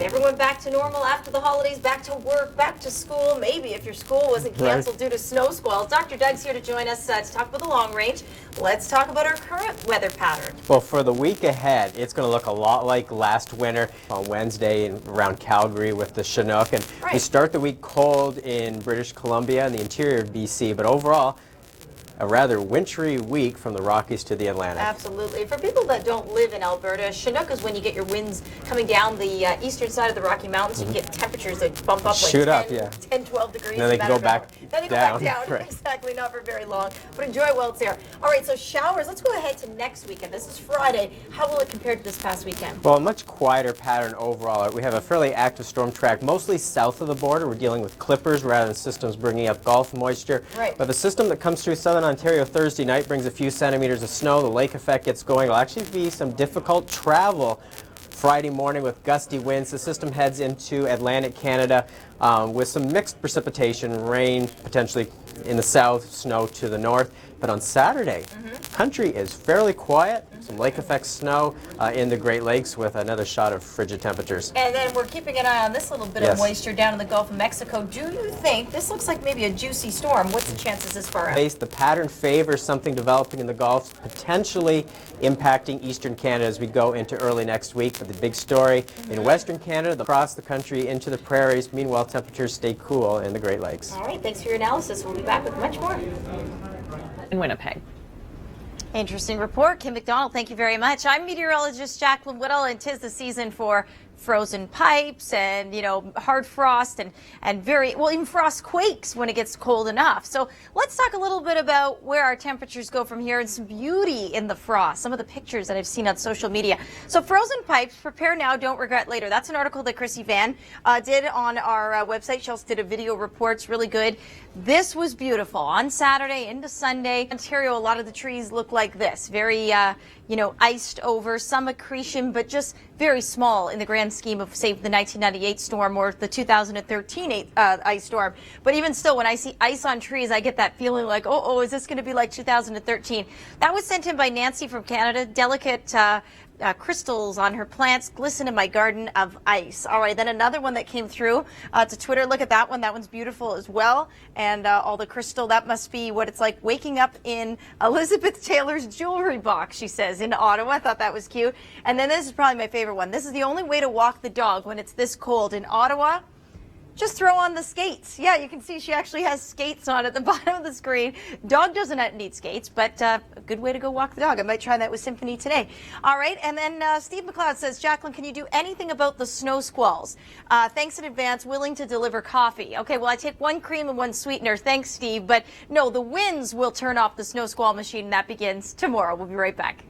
Everyone back to normal after the holidays, back to work, back to school. Maybe if your school wasn't canceled due to snow squalls. Dr. Doug's here to join us to talk about the long range. Let's talk about our current weather pattern. Well, for the week ahead, it's going to look a lot like last winter on Wednesday around Calgary with the Chinook. And we start the week cold in British Columbia and the interior of BC, but overall, a rather wintry week from the Rockies to the Atlantic. Absolutely. For people that don't live in Alberta, Chinook is when you get your winds coming down the eastern side of the Rocky Mountains. You can get temperatures that bump up like 10, 12 degrees. And then they can go back down. Then they go back down. Right. Exactly, not for very long. But enjoy while it's there. All right, so showers. Let's go ahead to next weekend. This is Friday. How will it compare to this past weekend? Well, a much quieter pattern overall. We have a fairly active storm track, mostly south of the border. We're dealing with clippers rather than systems bringing up Gulf moisture. Right. But the system that comes through southern Ontario Thursday night brings a few centimeters of snow. The lake effect gets going. It'll actually be some difficult travel Friday morning with gusty winds. The system heads into Atlantic Canada with some mixed precipitation, rain potentially in the south, snow to the north. But on Saturday, country is fairly quiet. Some lake effect snow in the Great Lakes with another shot of frigid temperatures. And then we're keeping an eye on this little bit of moisture down in the Gulf of Mexico. Do you think this looks like maybe a juicy storm? What's the chances this far out? The pattern favors something developing in the Gulf, potentially impacting eastern Canada as we go into early next week. But the big story in western Canada, across the country into the prairies. Meanwhile, temperatures stay cool in the Great Lakes. All right, thanks for your analysis. We'll be back with much more. In Winnipeg. Interesting report. Kim McDonald, thank you very much. I'm meteorologist Jaclyn Whittal, and 'tis the season for frozen pipes and, you know, hard frost and very, well, even frost quakes when it gets cold enough. So let's talk a little bit about where our temperatures go from here and some beauty in the frost, some of the pictures that I've seen on social media. So frozen pipes, prepare now, don't regret later. That's an article that Chrissy Van did on our website. She also did a video report. It's really good. This was beautiful. On Saturday into Sunday, Ontario, a lot of the trees look like this. Very, you know, iced over, some accretion, but just very small in the grand scheme of, say, the 1998 storm or the 2013 ice storm. But even still, when I see ice on trees, I get that feeling like, oh, is this going to be like 2013? That was sent in by Nancy from Canada. Delicate crystals on her plants glisten in my garden of ice. All right, then another one that came through to Twitter. Look at that one. That one's beautiful as well. And all the crystal, that must be what it's like waking up in Elizabeth Taylor's jewelry box, she says, in Ottawa. I thought that was cute. And then this is probably my favorite one. This is the only way to walk the dog when it's this cold in Ottawa. Just throw on the skates. Yeah, you can see she actually has skates on at the bottom of the screen. Dog doesn't need skates, but a good way to go walk the dog. I might try that with Symphony today. All right, and then Steve McLeod says, Jaclyn, can you do anything about the snow squalls? Thanks in advance, willing to deliver coffee. Okay, well, I take one cream and one sweetener. Thanks, Steve. But no, the winds will turn off the snow squall machine, and that begins tomorrow. We'll be right back.